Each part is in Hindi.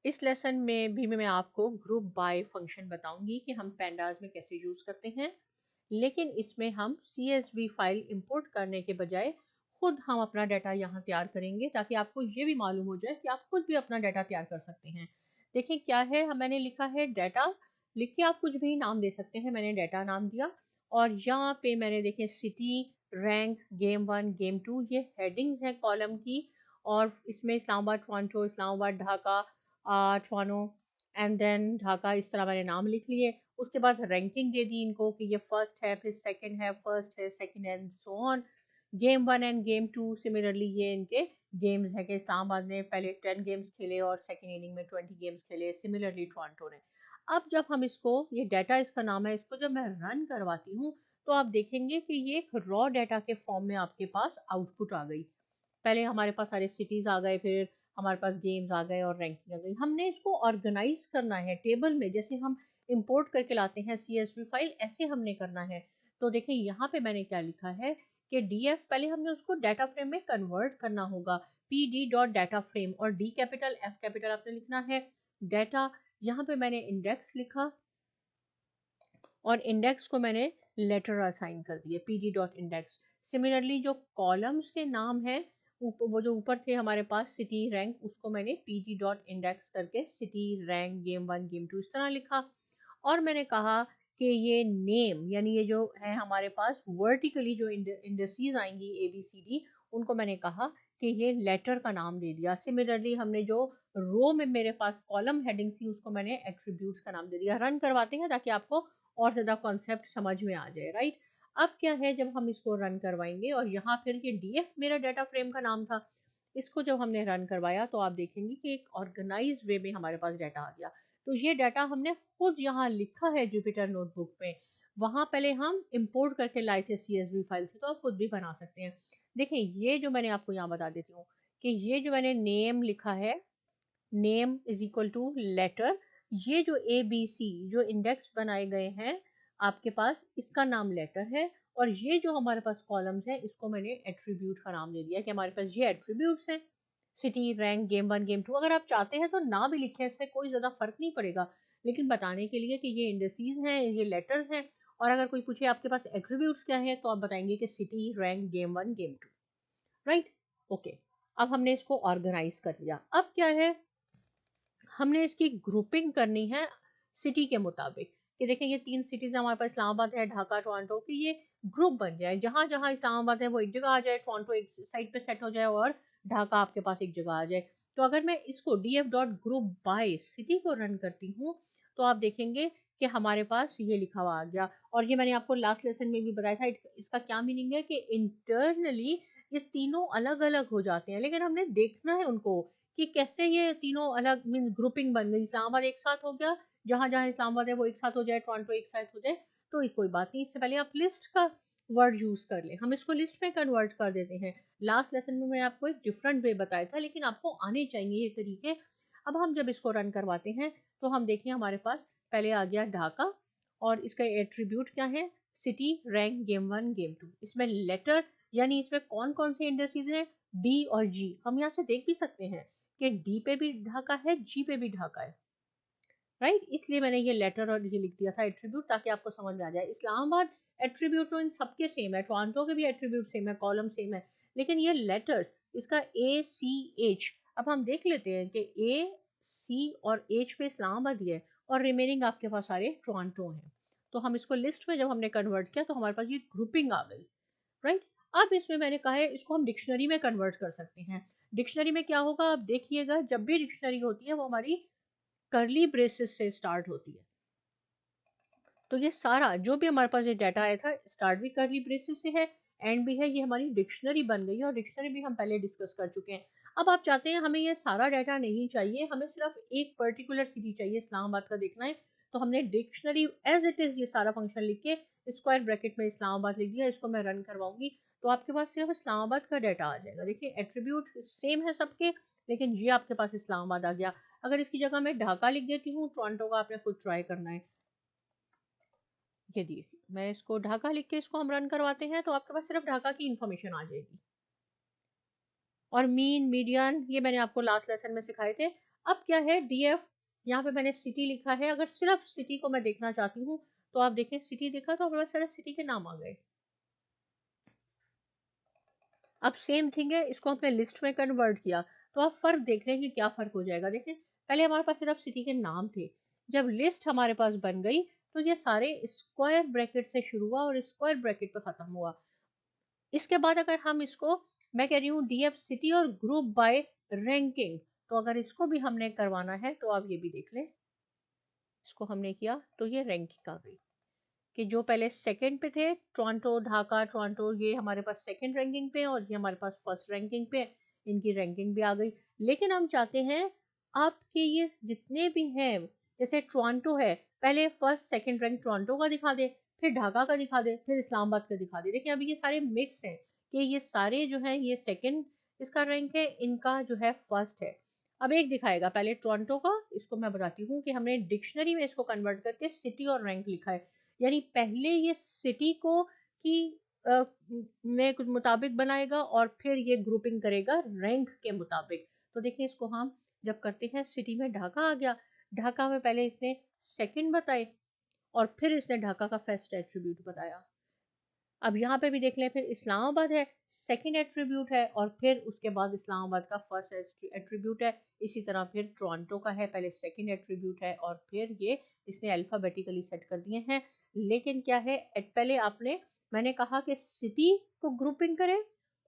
इस लेसन में भी मैं आपको ग्रुप बाय फंक्शन बताऊंगी कि हम पेंडास में कैसे यूज करते हैं, लेकिन इसमें हम CSV फाइल इंपोर्ट करने के बजाय खुद हम अपना डाटा यहाँ तैयार करेंगे, ताकि आपको ये भी मालूम हो जाए कि आप खुद भी अपना डाटा तैयार कर सकते हैं। देखिए क्या है, मैंने लिखा है डाटा, लिख के आप कुछ भी नाम दे सकते हैं, मैंने डाटा नाम दिया। और यहाँ पे मैंने देखे सिटी, रैंक, गेम 1, गेम 2, ये हेडिंग्स हैं कॉलम की। और इसमें Islamabad, Toronto, Islamabad, Dhaka, Toronto and then Dhaka, इस तरह मैंने नाम लिख लिए। उसके बाद रैंकिंग दे दी इनको कि ये फर्स्ट है, फिर सेकंड है, फर्स्ट है, second and so on. Game 1 end game 2 similarly ये इनके गेम्स है कि इस्लामाबाद ने पहले 10 गेम्स खेले और सेकंड इनिंग में 20 गेम्स खेले, सिमिलरली टोरंटो ने। अब जब हम इसको, ये डाटा इसका नाम है, इसको जब मैं रन करवाती हूँ तो आप देखेंगे कि ये एक रॉ डाटा के फॉर्म में आपके पास आउटपुट आ गई। पहले हमारे पास सारे सिटीज आ गए, फिर हमारे पास गेम्स आ गए और रैंकिंग आ गई। हमने इसको ऑर्गेनाइज करना है टेबल में, जैसे हम इंपोर्ट करके लाते हैं CSV फाइल, ऐसे हमने करना है। तो देखिए यहाँ पे मैंने क्या लिखा है कि DF पहले हमने उसको डाटा फ्रेम में कन्वर्ट करना होगा, PD.data frame, और D कैपिटल F कैपिटल आपने लिखना है। डाटा, यहाँ पे मैंने इंडेक्स लिखा और इंडेक्स को मैंने लेटर असाइन कर दिए, PD.index। सिमिलरली जो कॉलम्स के नाम है, वो जो ऊपर थे हमारे पास सिटी, रैंक, उसको मैंने PD.index करके सिटी, रैंक, गेम 1, गेम 2 इस तरह लिखा। और मैंने कहा कि ये नेम, यानी ये जो है हमारे पास वर्टिकली जो इंडस्ट्रीज आएंगी ABCD, उनको मैंने कहा कि ये लेटर का नाम दे दिया। सिमिलरली हमने जो रो में मेरे पास कॉलम हेडिंग थी, उसको मैंने एट्रीब्यूट्स का नाम दे दिया। रन करवाते हैं ताकि आपको और ज़्यादा कॉन्सेप्ट समझ में आ जाए, राइट। अब क्या है, जब हम इसको रन करवाएंगे, और यहाँ फिर ये DF मेरा डाटा फ्रेम का नाम था, इसको जब हमने रन करवाया तो आप देखेंगे कि एक ऑर्गेनाइज वे में हमारे पास डाटा आ गया। तो ये डाटा हमने खुद यहाँ लिखा है जुपिटर नोटबुक में, वहाँ पहले हम इंपोर्ट करके लाए थे CSV फाइल से, तो आप खुद भी बना सकते हैं। देखिए ये जो मैंने आपको यहाँ बता देती हूँ कि ये जो मैंने नेम लिखा है, name is equal to letter, ये जो ABC जो इंडेक्स बनाए गए हैं आपके पास, इसका नाम लेटर है। और ये जो हमारे पास कॉलम्स हैं, इसको मैंने एट्रीब्यूट का नाम दे दिया कि हमारे पास ये एट्रीब्यूट्स हैं, सिटी, रैंक, गेम 1, गेम 2। अगर आप चाहते हैं तो ना भी लिखें, इससे कोई ज़्यादा फर्क नहीं पड़ेगा, लेकिन बताने के लिए कि ये इंडेक्सीज हैं, ये लेटर्स हैं। और अगर कोई पूछे आपके पास एट्रीब्यूट्स क्या है, तो आप बताएंगे कि city, rank, game 1, game 2, right. Okay, अब हमने इसको ऑर्गेनाइज कर लिया। अब क्या है, हमने इसकी ग्रुपिंग करनी है सिटी के मुताबिक, कि देखें ये 3 सिटीज हमारे पास, इस्लामाबाद है, ढाका, टोरंटो, कि ये ग्रुप बन जाए। जहां जहां इस्लामाबाद है वो एक जगह आ जाए, टोरंटो एक साइड पे सेट हो जाए, और ढाका आपके पास एक जगह आ जाए। तो अगर मैं इसको DF.group by सिटी को रन करती हूँ, तो आप देखेंगे कि हमारे पास ये लिखा हुआ आ गया। और ये मैंने आपको लास्ट लेसन में भी बताया था, इसका क्या मीनिंग है कि इंटरनली ये तीनों अलग अलग हो जाते हैं, लेकिन हमने देखना है उनको कि कैसे ये तीनों अलग, मीन ग्रुपिंग बन गई। इस्लामाबाद एक साथ हो गया, जहां जहां इस्लामाबाद है वो एक साथ हो जाए, टोरंटो एक साथ हो जाए, तो कोई बात नहीं। इससे पहले आप लिस्ट का वर्ड यूज कर ले, हम इसको लिस्ट में कन्वर्ट कर देते हैं। लास्ट लेसन में मैंने आपको एक डिफरेंट वे बताया था, लेकिन आपको आने चाहिए ये तरीके। अब हम जब इसको रन करवाते हैं तो हम देखिए हमारे पास पहले आ गया ढाका, और इसका एट्रीब्यूट क्या है, सिटी, रैंक, गेम 1, गेम 2। इसमें लेटर, यानी इसमें कौन कौन से इंडस्ट्रीज हैं, D और G। हम यहाँ से देख भी सकते हैं कि D पे भी ढाका है, G पे भी ढाका है, राइट। इसलिए मैंने ये लेटर और ये लिख दिया था एट्रीब्यूट, ताकि आपको समझ में आ जाए। इस्लामाबाद एट्रीब्यूट तो इन सबके सेम है, टोरंटो के भी एट्रीब्यूट सेम है, कॉलम सेम है, लेकिन ये लेटर्स, इसका ACH, अब हम देख लेते हैं कि AC और H पे इस्लामाबाद ही है, और रिमेनिंग आपके पास सारे टोरंटो हैं। तो हम इसको लिस्ट में जब हमने कन्वर्ट किया तो हमारे पास ये ग्रुपिंग आ गई, राइट। अब इसमें मैंने कहा है इसको हम डिक्शनरी में कन्वर्ट कर सकते हैं। डिक्शनरी में क्या होगा, आप देखिएगा, जब भी डिक्शनरी होती है वो हमारी करली ब्रेसेस से स्टार्ट होती है। तो ये सारा जो भी हमारे पास ये डाटा आया था, स्टार्ट भी करली ब्रेसेस से है, एंड भी है, ये हमारी डिक्शनरी बन गई है, और डिक्शनरी भी हम पहले डिस्कस कर चुके हैं। अब आप चाहते हैं हमें ये सारा डाटा नहीं चाहिए, हमें सिर्फ एक पर्टिकुलर सिटी चाहिए, इस्लामाबाद का देखना है, तो हमने डिक्शनरी एज इट इज ये सारा फंक्शन लिख के स्क्वायर ब्रैकेट में इस्लामाबाद लिख दिया। इसको मैं रन करवाऊंगी तो आपके पास सिर्फ इस्लामाबाद का डाटा आ जाएगा। देखिए एट्रीब्यूट सेम है सबके, लेकिन ये आपके पास इस्लामाबाद आ गया। अगर इसकी जगह मैं ढाका लिख देती हूँ, टोरंटो का आपने खुद ट्राई करना है। ये देखिए मैं इसको ढाका लिख के इसको हम रन करवाते हैं, तो आपके पास सिर्फ ढाका की इंफॉर्मेशन आ जाएगी। और मीन, मीडियन, ये मैंने आपको लास्ट लेसन में सिखाए थे। अब क्या है DF, यहाँ पे मैंने सिटी लिखा है। अगर सिर्फ सिटी को मैं देखना चाहती हूँ तो आप देखें, सिटी देखा तो हमारे सारे सिटी के नाम आ गए। अब सेम थिंग है, इसको हमने लिस्ट में कन्वर्ट किया तो आप फर्क देख लें कि क्या फर्क हो जाएगा। देखें, पहले हमारे पास सिर्फ सिटी के नाम थे, जब लिस्ट हमारे पास बन गई तो ये सारे स्क्वायर ब्रैकेट से शुरू हुआ और स्क्वायर ब्रैकेट पे खत्म हुआ। इसके बाद अगर हम इसको, मैं कह रही हूँ DF सिटी और ग्रुप बाय रैंकिंग, तो अगर इसको भी हमने करवाना है तो आप ये भी देख लें, इसको हमने किया तो ये रैंकिंग आ गई कि जो पहले सेकंड पे थे, टोरंटो, ढाका, टोरंटो, ये हमारे पास सेकंड रैंकिंग पे और ये हमारे पास फर्स्ट रैंकिंग पे, इनकी रैंकिंग भी आ गई। लेकिन हम चाहते हैं आपके ये जितने भी हैं, जैसे टोरंटो है, पहले फर्स्ट सेकंड रैंक टोरंटो का दिखा दे, फिर ढाका का दिखा दे, फिर इस्लामाबाद का दिखा दे। देखिए अभी ये सारे मिक्स हैं कि ये सारे जो हैं ये सेकंड इसका रैंक है, इनका जो है फर्स्ट है। अब एक दिखाएगा पहले टोरंटो का, इसको मैं बताती हूँ कि हमने डिक्शनरी में इसको कन्वर्ट करके सिटी और रैंक लिखा है। यानी पहले ये सिटी को की में कुछ मुताबिक बनाएगा और फिर ये ग्रुपिंग करेगा रैंक के मुताबिक। तो देखिए इसको हम जब करते हैं, सिटी में ढाका आ गया, ढाका में पहले इसने सेकंड बताए और फिर इसने ढाका का फर्स्ट एट्रीब्यूट बताया। अब यहाँ पे भी देख लें, फिर इस्लामाबाद है, सेकंड एट्रीब्यूट है और फिर उसके बाद इस्लामाबाद का फर्स्ट एट्रीब्यूट है। इसी तरह फिर टोरंटो का है, पहले सेकंड एट्रीब्यूट है और फिर ये इसने अल्फाबेटिकली सेट कर दिए हैं। लेकिन क्या है, पहले आपने, मैंने कहा कि सिटी को ग्रुपिंग करें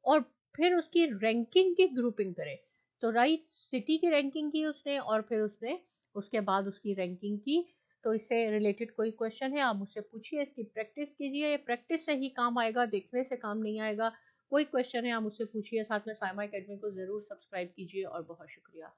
और फिर उसकी रैंकिंग की ग्रुपिंग करें। तो राइट, सिटी की रैंकिंग की उसने और फिर उसने उसके बाद उसकी रैंकिंग की। तो इससे रिलेटेड कोई क्वेश्चन है आप मुझसे पूछिए, इसकी प्रैक्टिस कीजिए, ये प्रैक्टिस से ही काम आएगा, देखने से काम नहीं आएगा। कोई क्वेश्चन है आप मुझसे पूछिए, साथ में साइमा एकेडमी को ज़रूर सब्सक्राइब कीजिए और बहुत शुक्रिया।